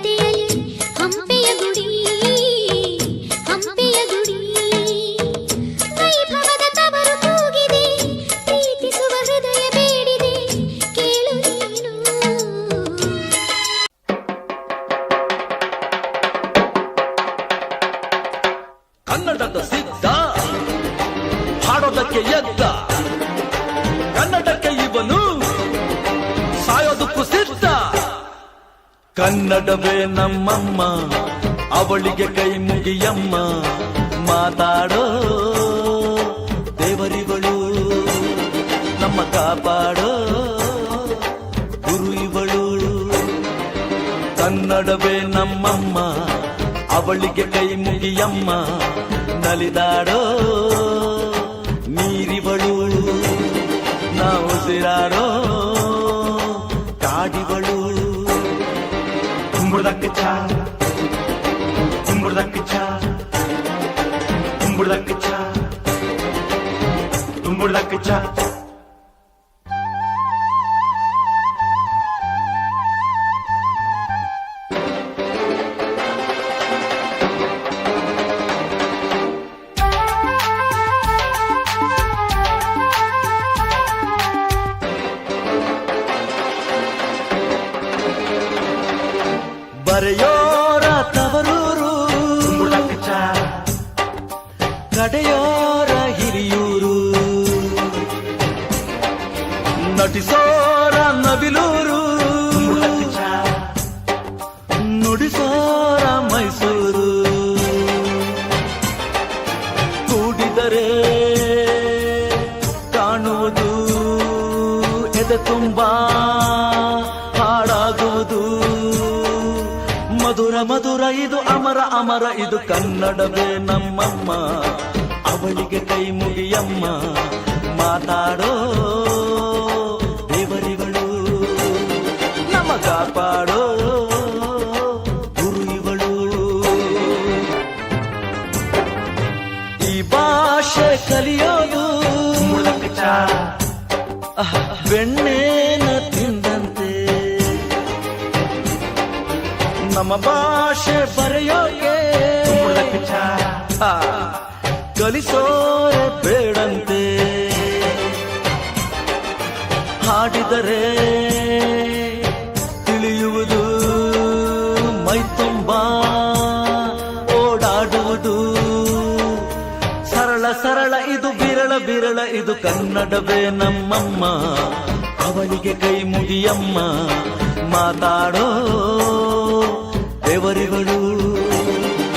ಜೊತೆಯಲ್ಲಿ ಹಂಪೆಯ ಗುಡಿ ವೈಭವದ ತವರು ಕೂಗಿದೆ ಪ್ರೀತಿಸುವ ಹೃದಯ ಬೇಡಿದೆ ಕೇಳು ನೀನು ಕನ್ನಡದ ಸಿದ್ಧ ಹಾಡೋದಕ್ಕೆ ಎದ್ದ ಕನ್ನಡಕ್ಕೆ ಇವನು ಸಾಯೋದಕ್ಕೂ ಸಿದ್ಧ ಕನ್ನಡವೇ ನಮ್ಮಮ್ಮ ಅವಳಿಗೆ ಕೈ ಮುಗಿಯಮ್ಮ ಮಾತಾಡೋ ದೇವರಿಗಳು ನಮ್ಮ ಕಾಪಾಡೋ ಗುರು ಇವಳು ಕನ್ನಡವೇ ನಮ್ಮಮ್ಮ ಅವಳಿಗೆ ಕೈ ಮುಗಿಯಮ್ಮ ನಲಿದಾಡೋ ನೀರಿವಳು ನಾವು ಸಿರಾಡೋ ಕಾಡಿವಳು ಕುಂಬುಳದಕ್ಕೆ ಚಾ ಕುಂಬುಳದಕ್ಕೆ ಚಾ ಕುಂಬುಳದಕ್ಕೆ ಚಾ ಕುಂಬುಳದಕ್ಕೆ ಚಾ ಬರೆಯೋರ ತವರೂರು ಕಡೆಯೋರ ಹಿರಿಯೂರು ನಟಿಸೋರ ನವಿಲೂರು ನುಡಿಸೋರ ಮೈಸೂರು ಕೂಡಿದರೆ ಕಾಣುವುದು ಎದೆ ತುಂಬಾ ಹಾಡಾಗುವುದು ಮಧುರ ಮಧುರ ಇದು ಅಮರ ಅಮರ ಇದು ಕನ್ನಡವೇ ನಮ್ಮಮ್ಮ ಅವಳಿಗೆ ಕೈ ಮುಗಿಯಮ್ಮ ಮಾತಾಡೋ ದೇವರಿಗಳು ನಮ್ಮ ಕಾಪಾಡೋ ಗುರು ಇವಳು ಈ ಭಾಷೆ ಕಲಿಯೋದು ಬೆಣ್ಣೆನ ತಿಂದಂತೆ ನಮ್ಮ ಭಾಷೆ ಬರೆಯೋಕೆ ಕಲಿಸೋರೆ ಬೇಡಂತೆ ಹಾಡಿದರೆ ತಿಳಿಯುವುದು ಮೈ ತುಂಬಾ ಓಡಾಡುವುದು ಸರಳ ಸರಳ ಇದು ಬಿರಳ ಬಿರಳ ಇದು ಕನ್ನಡವೇ ನಮ್ಮಮ್ಮ ಅವಳಿಗೆ ಕೈ ಮುಗಿಯಮ್ಮ ಮಾತಾಡೋ ದೇವರಿಗಳು